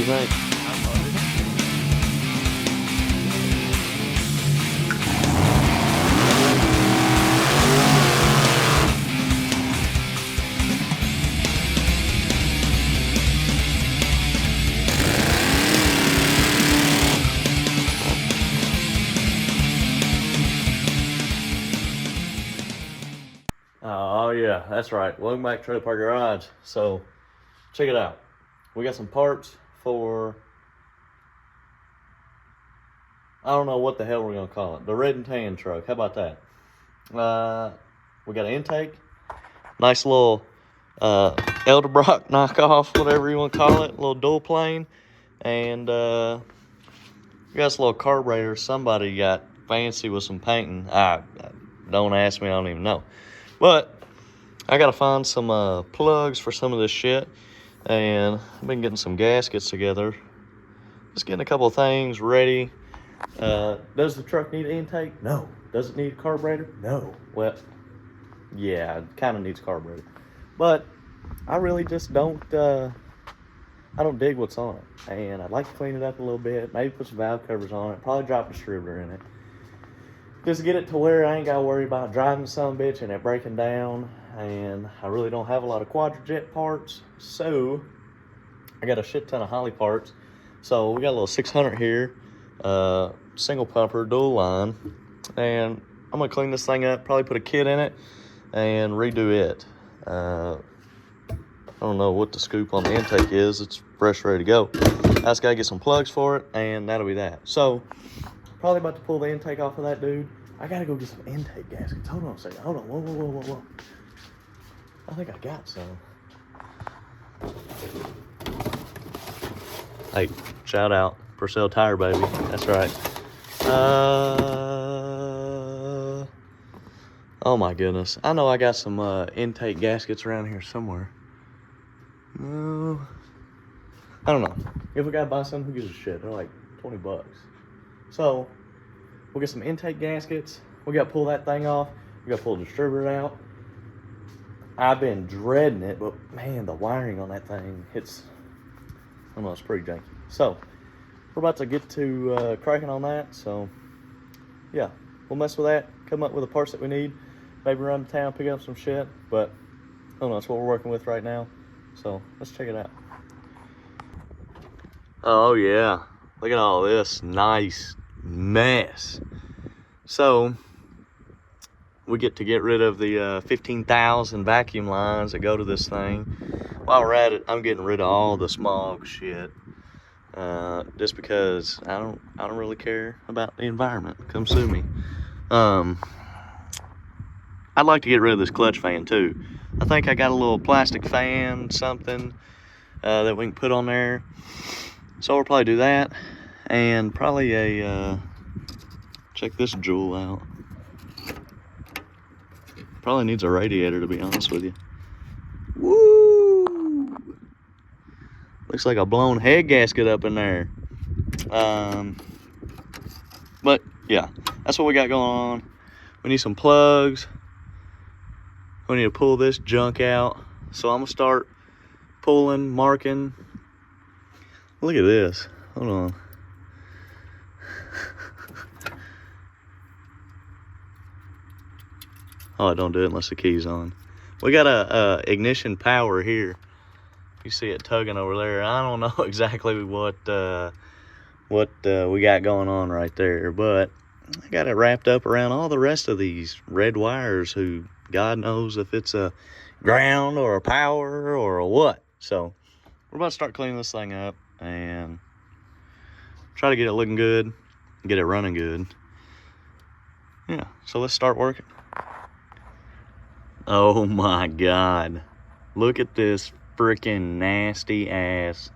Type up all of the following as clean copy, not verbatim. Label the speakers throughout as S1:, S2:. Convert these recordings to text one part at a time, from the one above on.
S1: you think? Oh yeah, that's right. Welcome back to Trailer Park Garage. So, check it out. We got some parts for, I don't know what the hell we're gonna call it. The red and tan truck. How about that? We got an intake. Nice little Elderbrock knockoff, whatever you want to call it. A little dual plane. And we got this little carburetor. Somebody got fancy with some painting. Don't ask me, I don't even know. But I gotta find some plugs for some of this shit, and I've been getting some gaskets together. Just getting a couple of things ready. Does the truck need an intake? No. Does it need a carburetor? No. Well, yeah, it kind of needs a carburetor. But I really just don't, I don't dig what's on it. And I'd like to clean it up a little bit, maybe put some valve covers on it, probably drop a distributor in it. Just get it to where I ain't got to worry about driving some bitch and it breaking down. And I really don't have a lot of quadrajet parts, so I got a shit ton of Holley parts. So we got a little 600 here, single pumper, dual line, and I'm gonna clean this thing up, probably put a kit in it and redo it. I don't know what the scoop on the intake is. It's fresh, ready to go. I just gotta get some plugs for it, and that'll be that. So probably about to pull the intake off of that dude. I gotta go get some intake gaskets. Hold on a second. Hold on. Whoa. I think I got some. Hey, shout out. Purcell Tire, baby. That's right. Oh my goodness. I know I got some intake gaskets around here somewhere. No. I don't know. If we gotta buy some, who gives a shit? They're like 20 bucks. So, we'll get some intake gaskets. We gotta pull that thing off. We gotta pull the distributor out. I've been dreading it, but man, the wiring on that thing, I don't know, it's pretty janky. So, we're about to get to cracking on that. So, yeah, we'll mess with that, come up with the parts that we need, maybe run to town, pick up some shit, but I don't know, it's what we're working with right now. So, let's check it out. Oh yeah, look at all this nice mess. So, we get to get rid of the 15,000 vacuum lines that go to this thing. While we're at it, I'm getting rid of all the smog shit, just because I don't really care about the environment. Come sue me. I'd like to get rid of this clutch fan too. I think I got a little plastic fan, something that we can put on there. So we'll probably do that, and probably check this jewel out. Probably needs a radiator, to be honest with you. Woo! Looks like a blown head gasket up in there. But yeah, that's what we got going on. We need some plugs. We need to pull this junk out. So I'm gonna start pulling, marking. Look at this. Hold on. Oh, don't do it unless the key's on. We got a ignition power here. You see it tugging over there. I don't know exactly what we got going on right there, but I got it wrapped up around all the rest of these red wires who God knows if it's a ground or a power or a what. So we're about to start cleaning this thing up and try to get it looking good, get it running good. Yeah, so let's start working. Oh my God. Look at this freaking nasty ass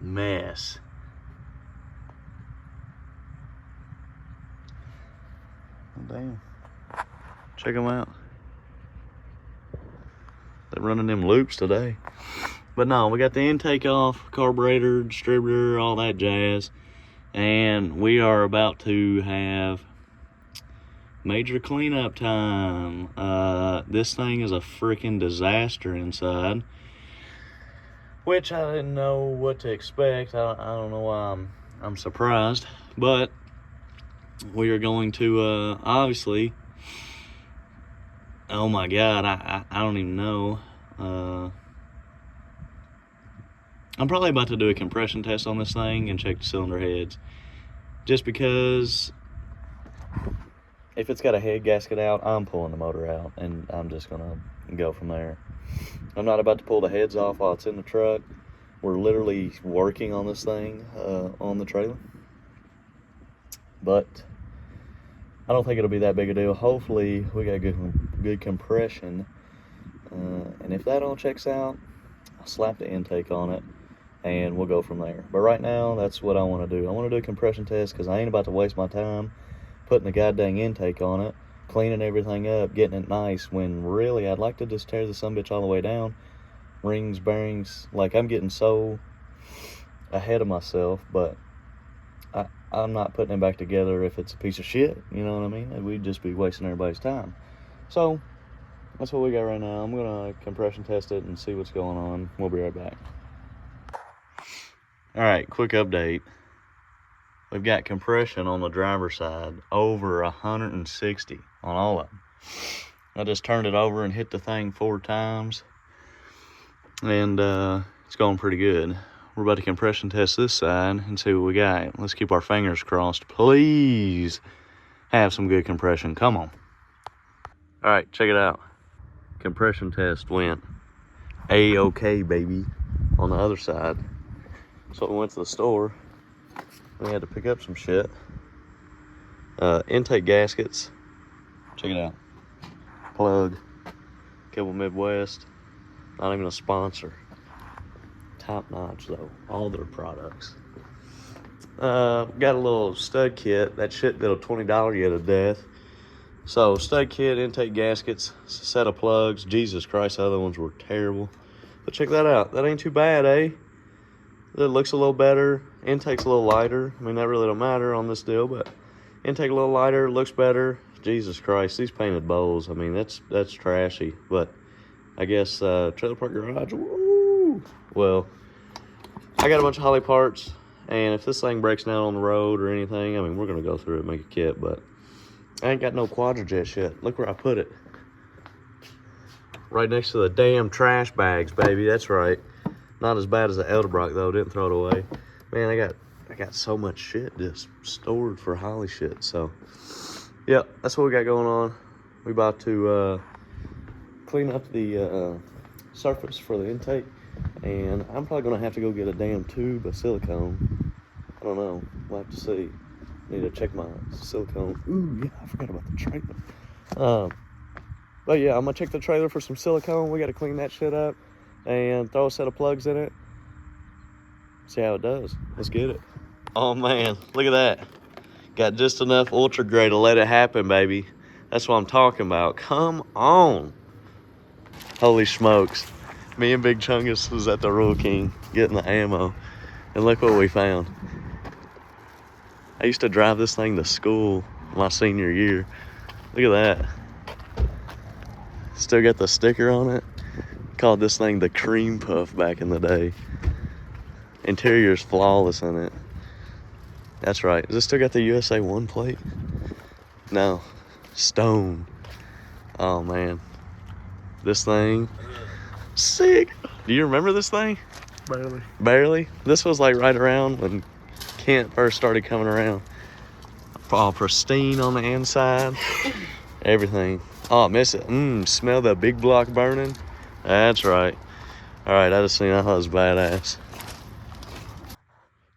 S1: mess. Oh, damn. Check them out. They're running them loops today. But no, we got the intake off, carburetor, distributor, all that jazz. And we are about to have major cleanup time. This thing is a freaking disaster inside. which I didn't know what to expect. I don't know why I'm surprised, but we are going to obviously. Oh my God, I don't even know. I'm probably about to do a compression test on this thing and check the cylinder heads, just because if it's got a head gasket out, I'm pulling the motor out, and I'm just gonna go from there. I'm not about to pull the heads off while it's in the truck. We're literally working on this thing on the trailer, but I don't think it'll be that big a deal. Hopefully we got good compression, and if that all checks out, I'll slap the intake on it and we'll go from there. But right now, that's what I want to do. I want to do a compression test because I ain't about to waste my time putting the goddamn intake on it, cleaning everything up, getting it nice, when really I'd like to just tear the sumbitch all the way down. Rings, bearings, like I'm getting so ahead of myself, but I'm not putting it back together if it's a piece of shit, you know what I mean? We'd just be wasting everybody's time. So that's what we got right now. I'm gonna compression test it and see what's going on. We'll be right back. All right, quick update. We've got compression on the driver's side over 160 on all of them. I just turned it over and hit the thing 4 times, and it's going pretty good. We're about to compression test this side and see what we got. Let's keep our fingers crossed. Please have some good compression. Come on. All right, check it out. Compression test went A-okay, baby, on the other side. So we went to the store. We had to pick up some shit. Intake gaskets. Check it out. Plug. Cable Midwest. Not even a sponsor. Top notch though. All their products. Got a little stud kit. That shit did a $20 you to death. So stud kit, intake gaskets, set of plugs. Jesus Christ, the other ones were terrible. But check that out. That ain't too bad, eh? It looks a little better. Intake's a little lighter. I mean, that really don't matter on this deal, but intake a little lighter, looks better. Jesus Christ, these painted bowls. I mean, that's trashy. But I guess trailer park garage. Woo! Well, I got a bunch of Holly parts, and if this thing breaks down on the road or anything, I mean, we're gonna go through it and make a kit. But I ain't got no quadrajet shit. Look where I put it. Right next to the damn trash bags, baby. That's right. Not as bad as the Elderbrock though. Didn't throw it away. Man, I got so much shit just stored for Holly shit. So, yeah, that's what we got going on. We about to clean up the surface for the intake, and I'm probably gonna have to go get a damn tube of silicone. I don't know. We'll have to see. Need to check my silicone. Ooh, yeah, I forgot about the trailer. But yeah, I'm gonna check the trailer for some silicone. We got to clean that shit up and throw a set of plugs in it. See how it does. Let's get it. Oh man, look at that. Got just enough ultra gray to let it happen, baby. That's what I'm talking about. Come on. Holy smokes. Me and Big Chungus was at the Rural King getting the ammo. And look what we found. I used to drive this thing to school my senior year. Look at that. Still got the sticker on it. Called this thing the Cream Puff back in the day. Interior's flawless in it. That's right. Does it still got the USA 1 plate? No. Stone. Oh man. This thing. Sick. Do you remember this thing?
S2: Barely.
S1: Barely? This was like right around when Kent first started coming around. All pristine on the inside. Everything. Oh, I miss it. Smell the big block burning. That's right. All right, I just seen that. Was badass.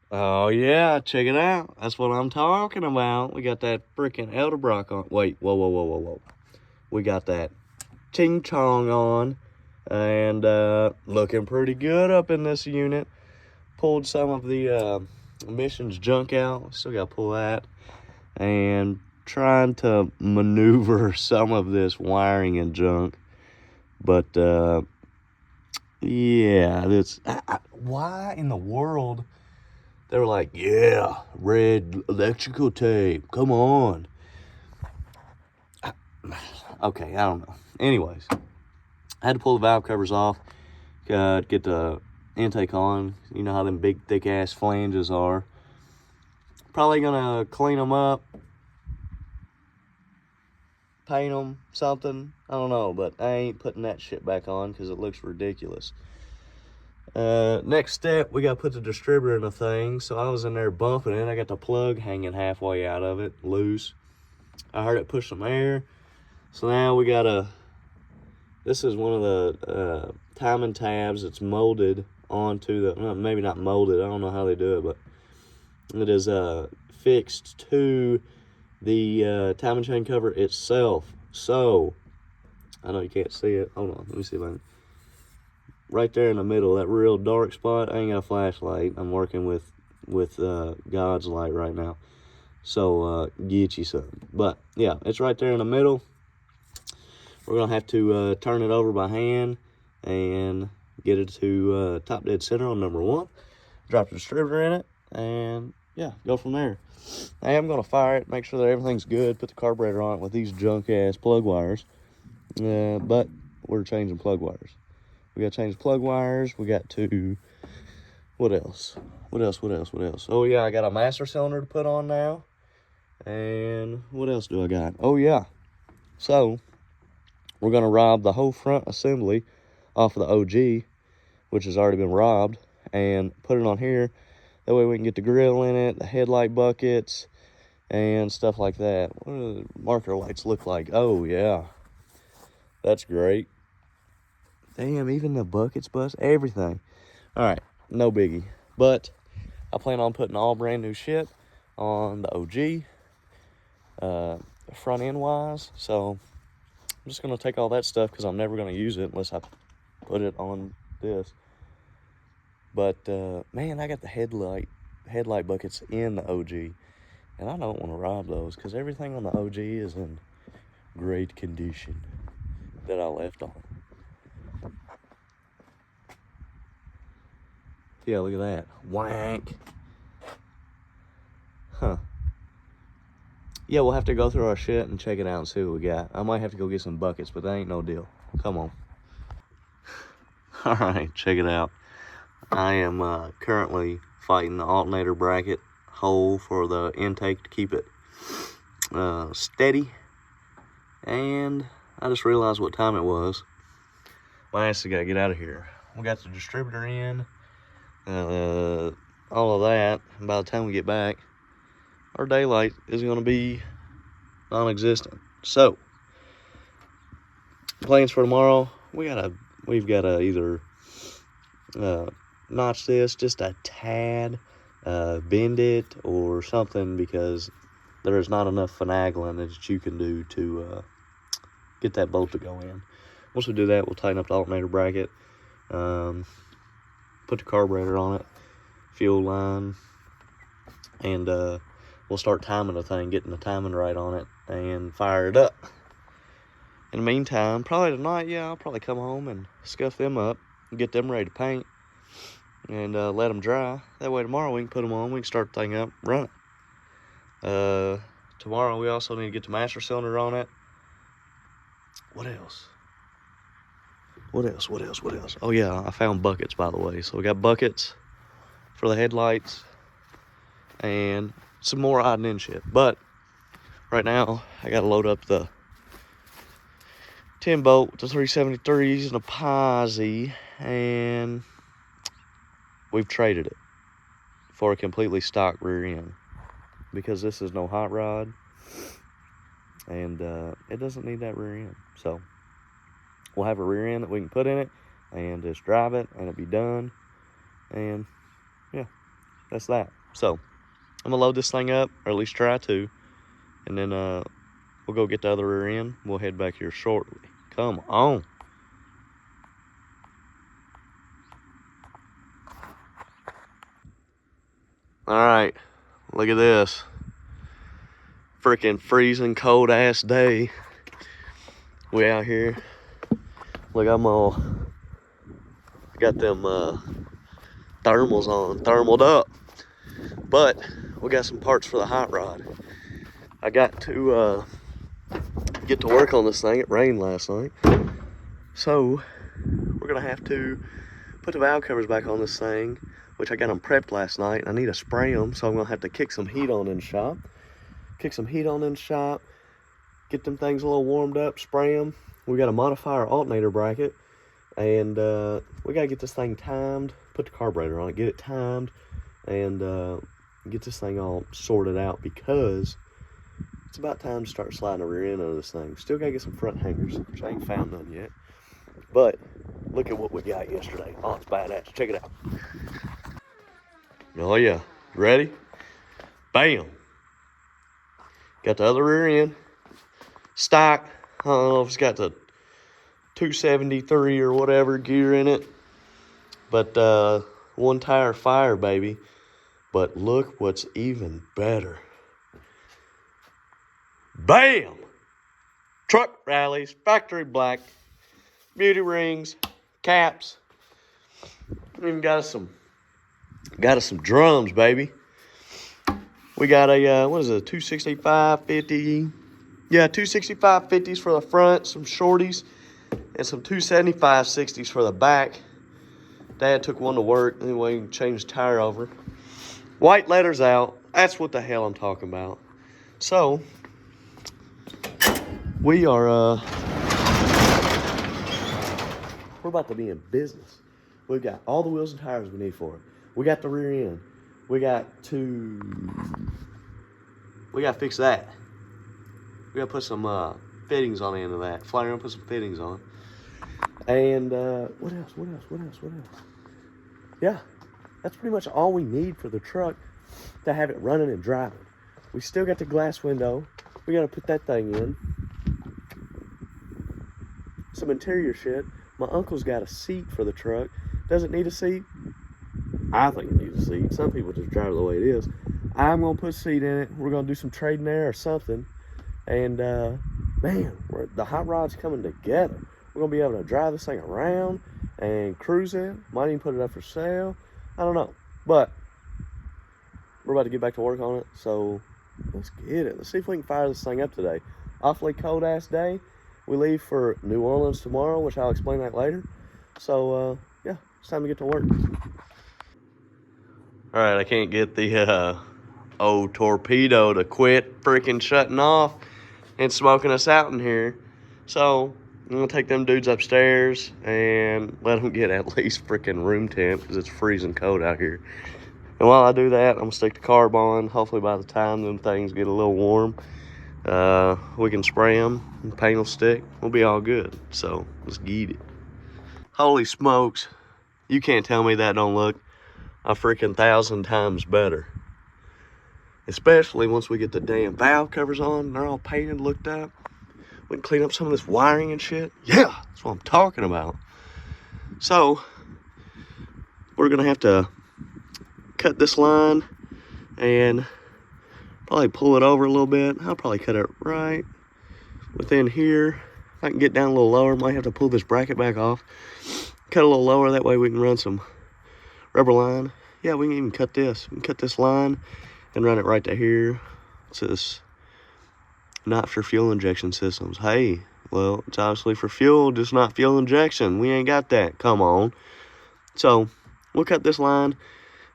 S1: Oh yeah, check it out. That's what I'm talking about. We got that freaking Elderbrock on. Wait, whoa. We got that Ting Chong on, and looking pretty good up in this unit. Pulled some of the emissions junk out. Still got to pull that, and trying to maneuver some of this wiring and junk. But yeah, this. Why in the world? They were like, yeah, red electrical tape. Come on. Okay, I don't know. Anyways, I had to pull the valve covers off. Get the intake on. You know how them big thick ass flanges are. Probably gonna clean them up, paint them, something. I don't know, but I ain't putting that shit back on because it looks ridiculous. Next step, we gotta put the distributor in the thing. So I was in there bumping it. I got the plug hanging halfway out of it, loose. I heard it push some air. So now we gotta, this is one of the timing tabs that's molded onto the, maybe not molded, I don't know how they do it, but it is fixed to the timing chain cover itself. So, I know you can't see it. Hold on, let me see if I can. Right there in the middle, that real dark spot, I ain't got a flashlight. I'm working with God's light right now. So, get you some. But, yeah, it's right there in the middle. We're going to have to turn it over by hand and get it to top dead center on number 1. Drop the distributor in it, and, yeah, go from there. I am going to fire it, make sure that everything's good, put the carburetor on it with these junk-ass plug wires. But we're changing plug wires. We got to change plug wires. We got to, what else? Oh, yeah, I got a master cylinder to put on now. And what else do I got? Oh, yeah. So, we're going to rob the whole front assembly off of the OG, which has already been robbed, and put it on here. That way we can get the grill in it, the headlight buckets, and stuff like that. What do the marker lights look like? Oh, yeah. That's great. Damn, even the buckets bust, everything. All right, no biggie. But I plan on putting all brand new shit on the OG, front end wise. So I'm just gonna take all that stuff because I'm never gonna use it unless I put it on this. But man, I got the headlight buckets in the OG, and I don't want to rob those because everything on the OG is in great condition that I left on. Yeah, look at that. Wank. Huh. Yeah, we'll have to go through our shit and check it out and see what we got. I might have to go get some buckets, but that ain't no deal. Come on. All right, check it out. I am currently fighting the alternator bracket hole for the intake to keep it steady. And I just realized what time it was. My ass has got to get out of here. We got the distributor in. All of that. And by the time we get back, our daylight is going to be non-existent. So, plans for tomorrow, we've got to either notch this just a tad, bend it or something, because there is not enough finagling that you can do to get that bolt to go in. Once we do that, we'll tighten up the alternator bracket, put the carburetor on it, fuel line, and we'll start timing the thing, getting the timing right on it, and fire it up. In the meantime, probably tonight, yeah, I'll probably come home and scuff them up and get them ready to paint and let them dry. That way tomorrow we can put them on, we can start the thing up, run it. Tomorrow we also need to get the master cylinder on it. What else? Oh yeah, I found buckets, by the way. So we got buckets for the headlights and some more odd and end shit. But right now, I gotta load up the 10 bolt, the 373s, and a posi, and we've traded it for a completely stock rear end because this is no hot rod, and it doesn't need that rear end. So we'll have a rear end that we can put in it and just drive it, and it'll be done. And yeah, that's that. So I'm gonna load this thing up, or at least try to, and then we'll go get the other rear end. We'll head back here shortly. Come on. All right, look at this. Freaking freezing cold ass day. We out here. Look, I got them thermals on, thermaled up. But we got some parts for the hot rod. I got to get to work on this thing. It rained last night. So we're gonna have to put the valve covers back on this thing, which I got them prepped last night. I need to spray them, so I'm gonna have to kick some heat on in the shop. Get them things a little warmed up, spray them. We got to modify our alternator bracket, and we got to get this thing timed, put the carburetor on it, get it timed, and get this thing all sorted out, because it's about time to start sliding the rear end of this thing. Still got to get some front hangers, which I ain't found none yet. But look at what we got yesterday. Oh, it's badass. Check it out. Oh, yeah. Ready? Bam. Got the other rear end. Stock. I don't know if it's got the 273 or whatever gear in it. But one tire fire, baby. But look what's even better. Bam! Truck rallies, factory black, beauty rings, caps. Even got us some drums, baby. We got a what is it, 265 50? Yeah, 265 50s for the front, some shorties, and some 275 60s for the back. Dad took one to work. Anyway, changed the tire over. White letters out. That's what the hell I'm talking about. So we are we're about to be in business. We've got all the wheels and tires we need for it. We got the rear end. We got to fix that. We got to put some fittings on the end of that. Fly around and put some fittings on. And what else? Yeah, that's pretty much all we need for the truck to have it running and driving. We still got the glass window. We got to put that thing in. Some interior shit. My uncle's got a seat for the truck. Does it need a seat? I think it needs a seat. Some people just drive it the way it is. I'm going to put a seat in it. We're going to do some trading there or something. And, man, the hot rod's coming together. We're going to be able to drive this thing around and cruise it. Might even put it up for sale. I don't know. But we're about to get back to work on it. So let's get it. Let's see if we can fire this thing up today. Awfully cold-ass day. We leave for New Orleans tomorrow, which I'll explain that later. So, yeah, it's time to get to work. All right, I can't get the old torpedo to quit freaking shutting off and smoking us out in here. So I'm gonna take them dudes upstairs and let them get at least freaking room temp, because it's freezing cold out here. And while I do that, I'm gonna stick the carb on. Hopefully by the time them things get a little warm, we can spray them and paint will stick. We'll be all good. So let's get it. Holy smokes, you can't tell me that don't look a freaking 1,000 times better. Especially once we get the damn valve covers on, they're all painted, looked up. We can clean up some of this wiring and shit. Yeah, that's what I'm talking about. So we're gonna have to cut this line and probably pull it over a little bit. I'll probably cut it right within here. If I can get down a little lower, might have to pull this bracket back off. Cut a little lower, that way we can run some rubber line. Yeah, we can even cut this. We can cut this line and run it right to here. It says not for fuel injection systems. Hey, well, it's obviously for fuel, just not fuel injection. We ain't got that. Come on. So we'll cut this line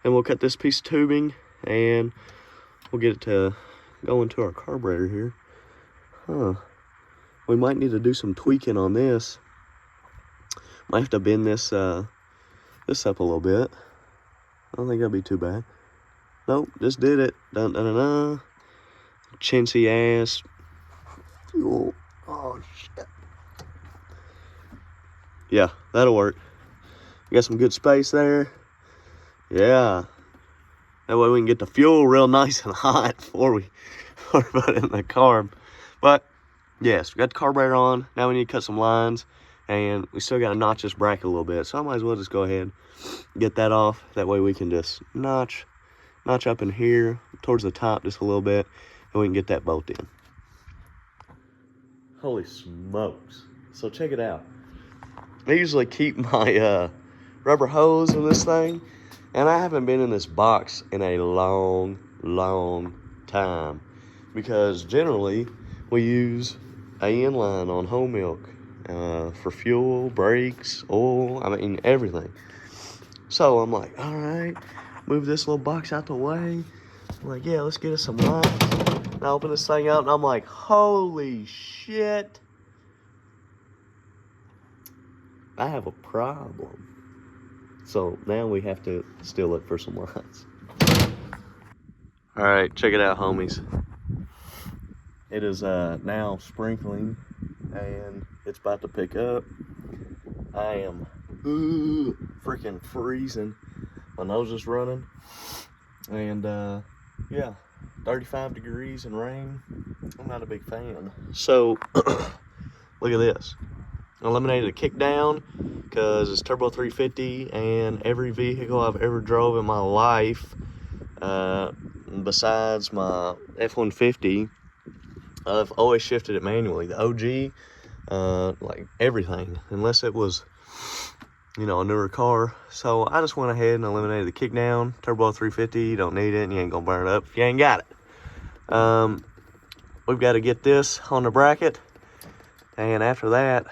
S1: and we'll cut this piece of tubing and we'll get it to go into our carburetor here. We might need to do some tweaking on this. Might have to bend this this up a little bit. I don't think that'd be too bad. Nope, just did it. Dun dun dun dun. Chintzy ass fuel. Oh shit. Yeah, that'll work. We got some good space there. Yeah. That way we can get the fuel real nice and hot before we put it in the carb. But yes, we got the carburetor on. Now we need to cut some lines. And we still got to notch this bracket a little bit. So I might as well just go ahead and get that off. That way we can just notch up in here towards the top just a little bit. And we can get that bolt in. Holy smokes. So check it out. I usually keep my rubber hose in this thing. And I haven't been in this box in a long time. Because generally we use a inline on whole milk. For fuel, brakes, oil, I mean everything. So I'm like, all right, move this little box out the way. I'm like, yeah, let's get us some lights. And I open this thing up and I'm like, holy shit. I have a problem. So now we have to still look for some lights. All right, check it out, homies. It is now sprinkling and it's about to pick up. I am freaking freezing. My nose is running. And yeah, 35 degrees and rain. I'm not a big fan. So look at this. I eliminated a kick down because it's turbo 350 and every vehicle I've ever drove in my life, besides my F-150, I've always shifted it manually. The OG, like everything, unless it was, you know, a newer car. So I just went ahead and eliminated the kick down. Turbo 350, you don't need it and you ain't gonna burn it up if you ain't got it. We've got to get this on the bracket, and after that,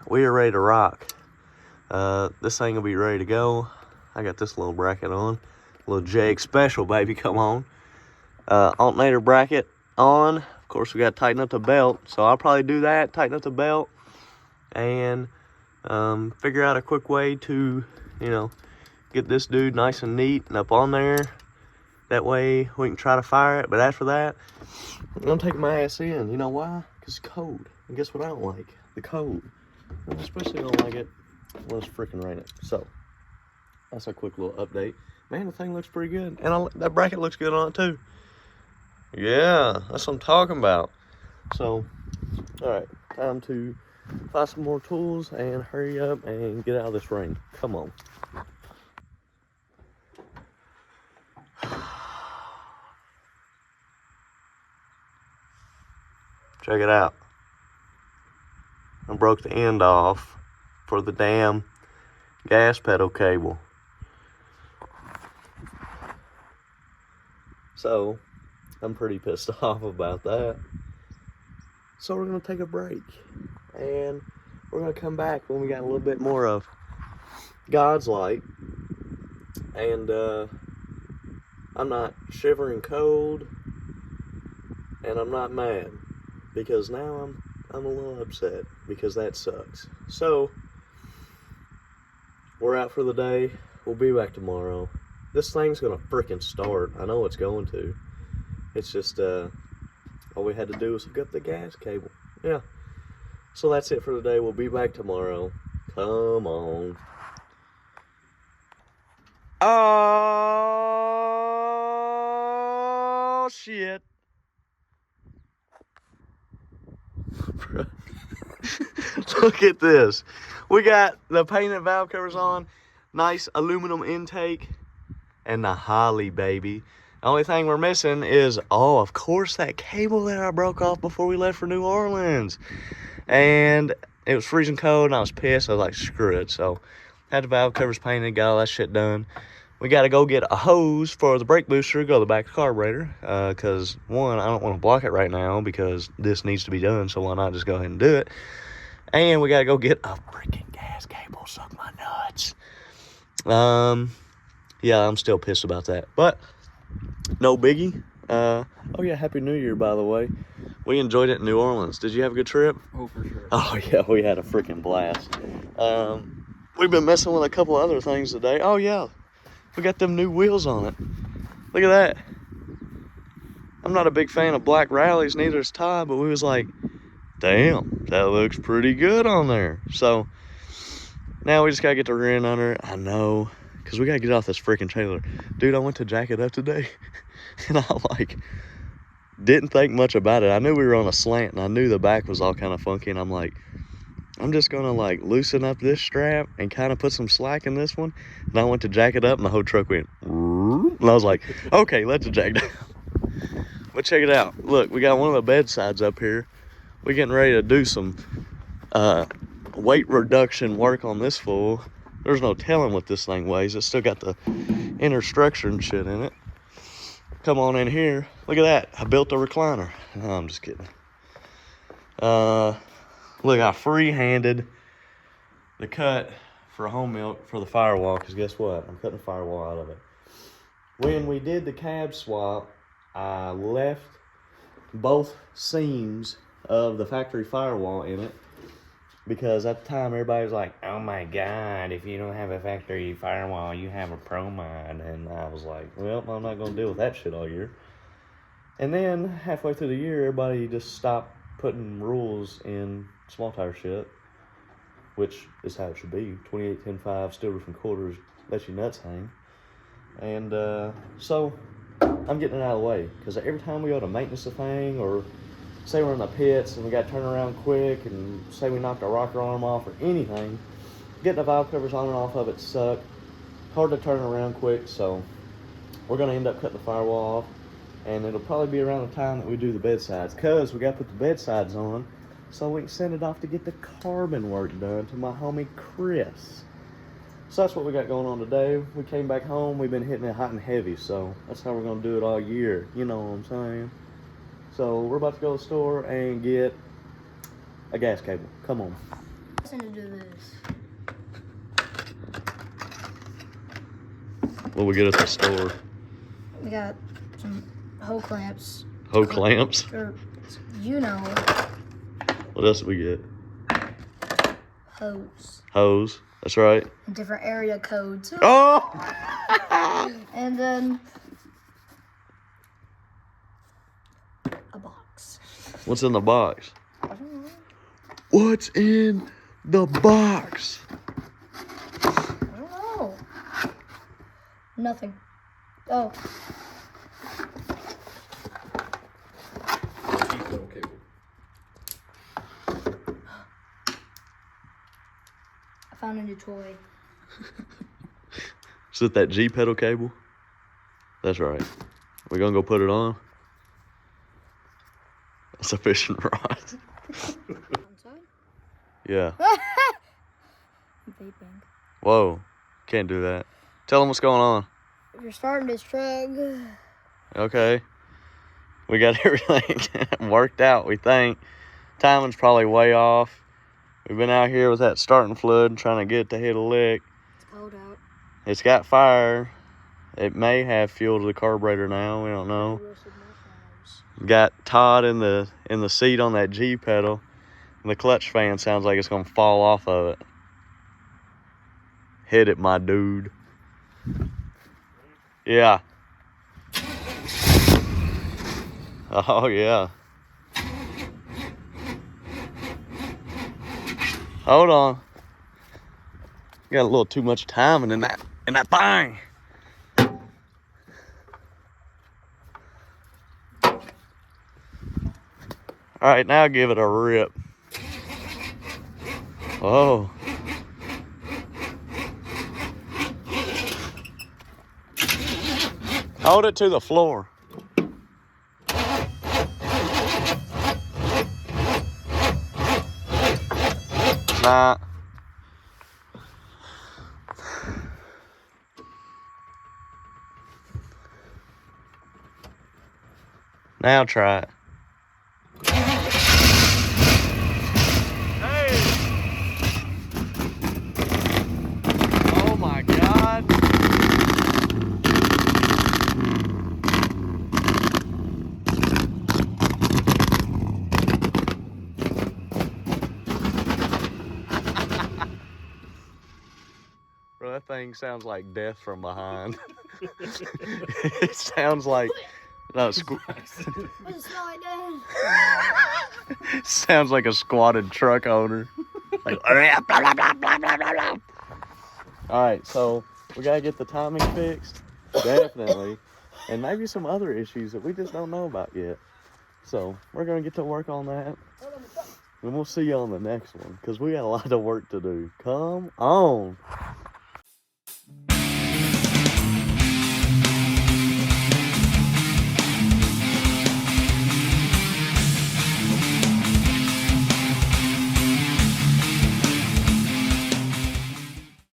S1: we are ready to rock. This thing will be ready to go. I got this little bracket on. Little Jag special, baby, come on. Alternator bracket on. Of course, we got to tighten up the belt. So I'll probably do that, tighten up the belt, and figure out a quick way to, you know, get this dude nice and neat and up on there. That way we can try to fire it. But after that, I'm going to take my ass in. You know why? Because it's cold. And guess what I don't like? The cold. I especially don't like it when it's freaking raining. So that's a quick little update. Man, the thing looks pretty good. And that bracket looks good on it too. Yeah, that's what I'm talking about. So, all right, time to find some more tools and hurry up and get out of this rain. Come on. Check it out. I broke the end off for the damn gas pedal cable. So, I'm pretty pissed off about that. So we're going to take a break. And we're going to come back when we got a little bit more of God's light. And I'm not shivering cold. And I'm not mad. Because now I'm a little upset. Because that sucks. So, we're out for the day. We'll be back tomorrow. This thing's going to freaking start. I know it's going to. It's just, all we had to do was hook up the gas cable. Yeah. So that's it for today. We'll be back tomorrow. Come on. Oh, shit. Look at this. We got the painted valve covers on. Nice aluminum intake. And the Holly, baby. The only thing we're missing is, oh, of course, that cable that I broke off before we left for New Orleans. And it was freezing cold, and I was pissed. I was like, screw it. So, had the valve covers painted, got all that shit done. We got to go get a hose for the brake booster, go to the back of the carburetor. Because, one, I don't want to block it right now because this needs to be done, so why not just go ahead and do it. And we got to go get a freaking gas cable. Suck my nuts. Yeah, I'm still pissed about that. But, no biggie. Oh yeah, Happy New Year, by the way. We enjoyed it in New Orleans. Did you have a good trip?
S2: Oh, for sure.
S1: Oh yeah, we had a freaking blast. We've been messing with a couple other things today. Oh yeah, we got them new wheels on it. Look at that. I'm not a big fan of black rallies, neither is Todd, but we was like, damn, that looks pretty good on there. So now we just gotta get the rear end under it. I know, because we gotta get off this freaking trailer. Dude, I went to jack it up today, and I like didn't think much about it. I knew we were on a slant, and I knew the back was all kind of funky, and I'm like, I'm just gonna like loosen up this strap and kind of put some slack in this one. And I went to jack it up, and the whole truck went, and I was like, okay, let's jack down. But check it out. Look, we got one of the bedsides up here. We're getting ready to do some weight reduction work on this fool. There's no telling what this thing weighs. It's still got the inner structure and shit in it. Come on in here. Look at that. I built a recliner. No, I'm just kidding. Look, I free-handed the cut for home milk for the firewall, because guess what? I'm cutting the firewall out of it. When we did the cab swap, I left both seams of the factory firewall in it, because at the time everybody was like, oh my God, if you don't have a factory firewall, you have a pro mod. And I was like, well, I'm not going to deal with that shit all year. And then halfway through the year, everybody just stopped putting rules in small tire shit, which is how it should be. 28, 10, 5, steel roof and quarters, let your nuts hang. And so I'm getting it out of the way, because every time we go to maintenance a thing, or say we're in the pits and we got to turn around quick, and say we knocked a rocker arm off or anything, getting the valve covers on and off of it suck. Hard to turn around quick, so we're going to end up cutting the firewall off. And it'll probably be around the time that we do the bedsides, because we got to put the bedsides on so we can send it off to get the carbon work done to my homie Chris. So that's what we got going on today. We came back home. We've been hitting it hot and heavy, so that's how we're going to do it all year. You know what I'm saying? So we're about to go to the store and get a gas cable. Come on.
S2: I'm gonna do this.
S1: What we get at the store?
S2: We got some hose clamps.
S1: Hose clamps?
S2: Or, you know.
S1: What else did we get?
S2: Hose.
S1: Hose. That's right.
S2: And different area codes.
S1: Oh!
S2: And then a box.
S1: What's in the box?
S2: I don't know.
S1: What's in the box?
S2: I don't know. Nothing. Oh. I found a new toy.
S1: Is it that G pedal cable? That's right. We're gonna go put it on. That's a fishing rod. Yeah.
S2: I'm vaping.
S1: Whoa. Can't do that. Tell them what's going on.
S2: We're starting this truck.
S1: Okay. We got everything worked out, we think. Timing's probably way off. We've been out here with that starting fluid trying to get it to hit a lick.
S2: It's cold out.
S1: It's got fire. It may have fuel to the carburetor now. We don't know. Got Todd in the seat on that G pedal. And the clutch fan sounds like it's going to fall off of it. Hit it, my dude. Yeah. Oh, yeah. Hold on. Got a little too much timing in that thing. All right, now give it a rip. Oh. Hold it to the floor. Nah. Now try it. Hey! Oh my God. Bro, that thing sounds like death from behind. It sounds like no,
S2: What does it smell like that?
S1: sounds like a squatted truck owner. Like, all right, so we gotta get the timing fixed, definitely, and maybe some other issues that we just don't know about yet. So we're gonna get to work on that, and we'll see you on the next one, because we got a lot of work to do. Come on.